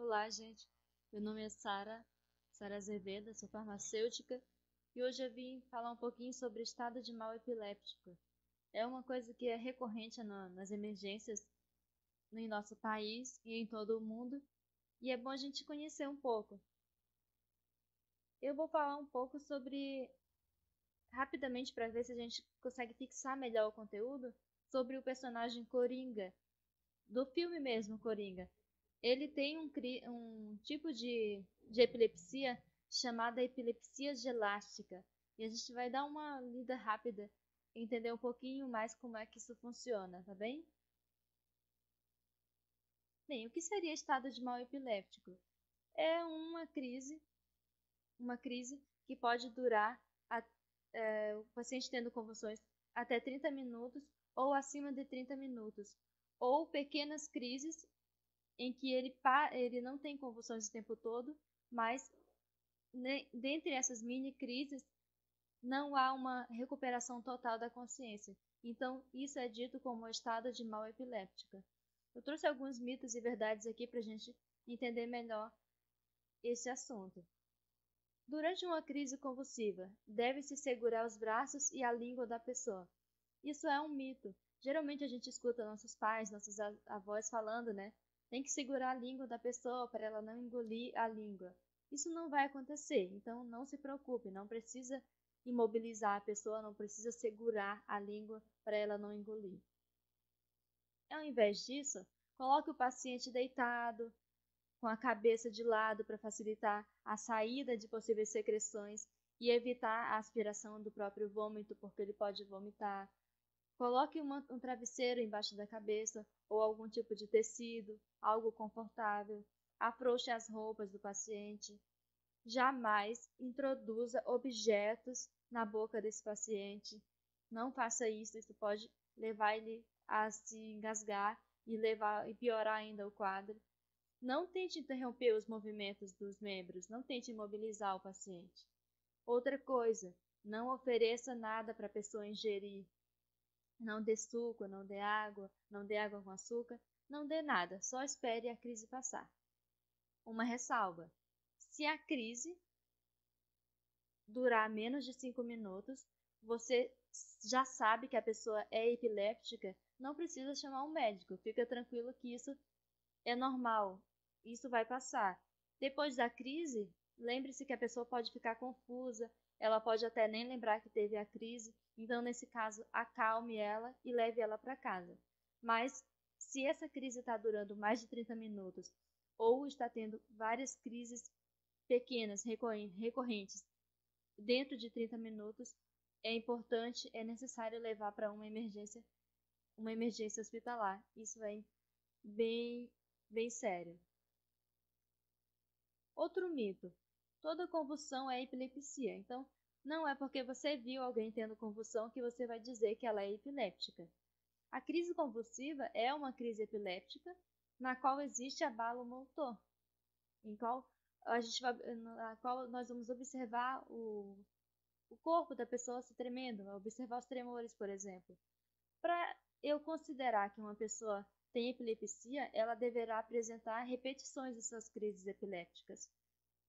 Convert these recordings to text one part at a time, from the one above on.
Olá, gente. Meu nome é Sara Azevedo, sou farmacêutica e hoje eu vim falar um pouquinho sobre estado de mal epiléptico. É uma coisa que é recorrente nas emergências em nosso país e em todo o mundo e é bom a gente conhecer um pouco. Eu vou falar um pouco rapidamente para ver se a gente consegue fixar melhor o conteúdo, sobre o personagem Coringa, do filme mesmo Coringa. Ele tem um tipo de epilepsia chamada epilepsia gelástica. E a gente vai dar uma lida rápida, entender um pouquinho mais como é que isso funciona, tá bem? Bem, o que seria estado de mal epiléptico? É uma crise que pode durar o paciente tendo convulsões até 30 minutos ou acima de 30 minutos, ou pequenas crises em que ele não tem convulsões o tempo todo, mas dentre essas mini crises não há uma recuperação total da consciência. Então, isso é dito como estado de mal epiléptica. Eu trouxe alguns mitos e verdades aqui para a gente entender melhor esse assunto. Durante uma crise convulsiva, deve-se segurar os braços e a língua da pessoa. Isso é um mito. Geralmente a gente escuta nossos pais, nossos avós falando, né? Tem que segurar a língua da pessoa para ela não engolir a língua. Isso não vai acontecer, então não se preocupe, não precisa imobilizar a pessoa, não precisa segurar a língua para ela não engolir. Ao invés disso, coloque o paciente deitado, com a cabeça de lado para facilitar a saída de possíveis secreções e evitar a aspiração do próprio vômito, porque ele pode vomitar. Coloque um travesseiro embaixo da cabeça ou algum tipo de tecido, algo confortável. Afrouxe as roupas do paciente. Jamais introduza objetos na boca desse paciente. Não faça isso, isso pode levar ele a se engasgar e piorar ainda o quadro. Não tente interromper os movimentos dos membros, não tente imobilizar o paciente. Outra coisa, não ofereça nada para a pessoa ingerir. Não dê suco, não dê água com açúcar, não dê nada, só espere a crise passar. Uma ressalva: se a crise durar menos de 5 minutos, você já sabe que a pessoa é epiléptica, não precisa chamar um médico, fica tranquilo que isso é normal, isso vai passar. Depois da crise, lembre-se que a pessoa pode ficar confusa, ela pode até nem lembrar que teve a crise, então nesse caso acalme ela e leve ela para casa. Mas se essa crise está durando mais de 30 minutos ou está tendo várias crises pequenas, recorrentes, dentro de 30 minutos, é necessário levar para uma emergência hospitalar. Isso é bem, bem sério. Outro mito: toda convulsão é epilepsia. Então, não é porque você viu alguém tendo convulsão que você vai dizer que ela é epiléptica. A crise convulsiva é uma crise epiléptica na qual existe abalo motor, em qual na qual nós vamos observar o corpo da pessoa se tremendo, observar os tremores, por exemplo. Para eu considerar que uma pessoa tem epilepsia, ela deverá apresentar repetições de suas crises epilépticas.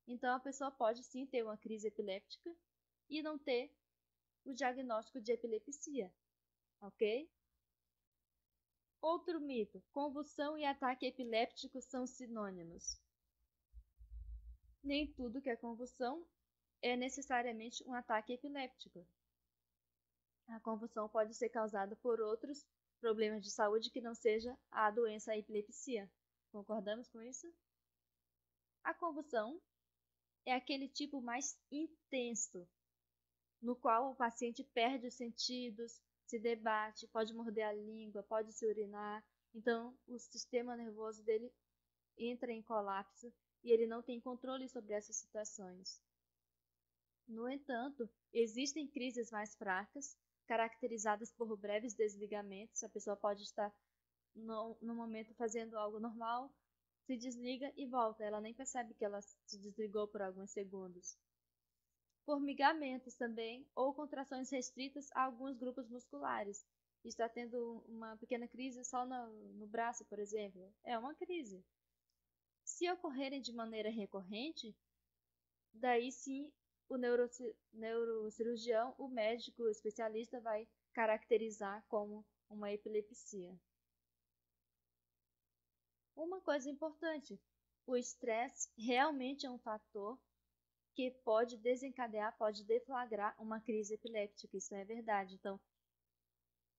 Então, a pessoa pode sim ter uma crise epiléptica e não ter o diagnóstico de epilepsia, ok? Outro mito: convulsão e ataque epiléptico são sinônimos. Nem tudo que é convulsão é necessariamente um ataque epiléptico. A convulsão pode ser causada por outros problemas de saúde que não seja a doença a epilepsia. Concordamos com isso? A convulsão é aquele tipo mais intenso, no qual o paciente perde os sentidos, se debate, pode morder a língua, pode se urinar. Então, o sistema nervoso dele entra em colapso e ele não tem controle sobre essas situações. No entanto, existem crises mais fracas, caracterizadas por breves desligamentos. A pessoa pode estar no momento fazendo algo normal, se desliga e volta. Ela nem percebe que ela se desligou por alguns segundos. Formigamentos também, ou contrações restritas a alguns grupos musculares. Está tendo uma pequena crise só no braço, por exemplo. É uma crise. Se Se ocorrerem de maneira recorrente, daí sim o neurocirurgião, o médico especialista, vai caracterizar como uma epilepsia. Uma coisa importante, o estresse realmente é um fator que pode desencadear, pode deflagrar uma crise epiléptica, isso é verdade. Então,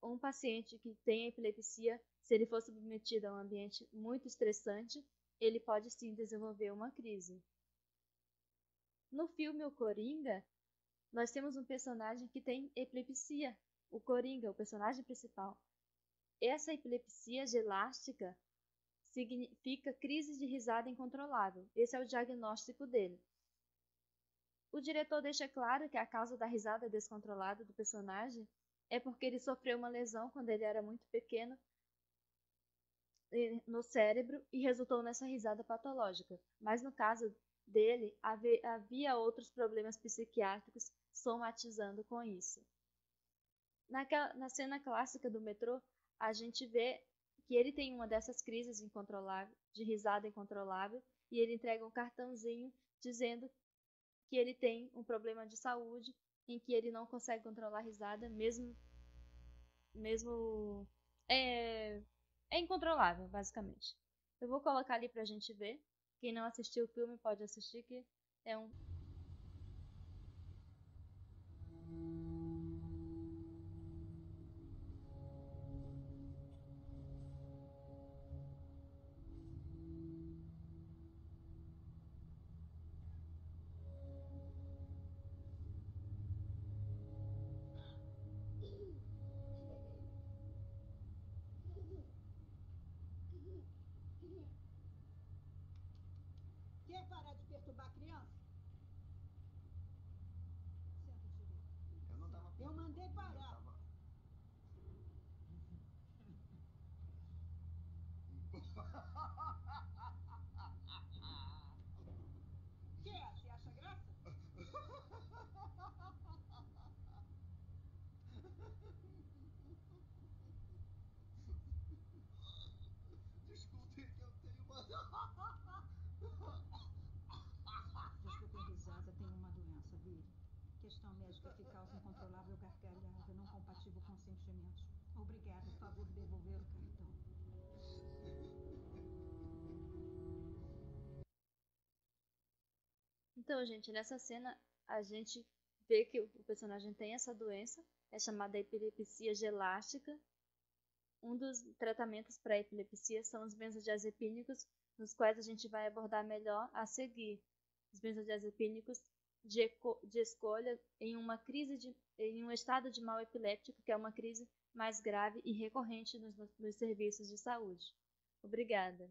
um paciente que tem epilepsia, se ele for submetido a um ambiente muito estressante, ele pode sim desenvolver uma crise. No filme O Coringa, nós temos um personagem que tem epilepsia, o Coringa, o personagem principal. Essa epilepsia gelástica significa crise de risada incontrolável. Esse é o diagnóstico dele. O diretor deixa claro que a causa da risada descontrolada do personagem é porque ele sofreu uma lesão quando ele era muito pequeno no cérebro e resultou nessa risada patológica. Mas no caso dele, havia outros problemas psiquiátricos somatizando com isso. Na cena clássica do metrô, a gente vê que ele tem uma dessas crises incontroláveis, de risada incontrolável, e ele entrega um cartãozinho dizendo que ele tem um problema de saúde em que ele não consegue controlar a risada, mesmo é incontrolável, basicamente. Eu vou colocar ali pra gente ver. Quem não assistiu o filme pode assistir, que é um... Quer parar de perturbar a criança? Senta direito. Eu não tava. Eu mandei parar. Quer? Você acha graça? Desculpe que eu tenho uma. Desculpe a risada, tenho uma doença, Vi. Questão médica que causa incontrolável gargalhada, não compatível com sentimentos. Obrigada, favor devolver o cartão. Então, gente, nessa cena a gente vê que o personagem tem essa doença, é chamada epilepsia gelástica. Um dos tratamentos para epilepsia são os benzodiazepínicos, nos quais a gente vai abordar melhor a seguir. Os benzodiazepínicos de escolha em um estado de mal epiléptico, que é uma crise mais grave e recorrente nos serviços de saúde. Obrigada.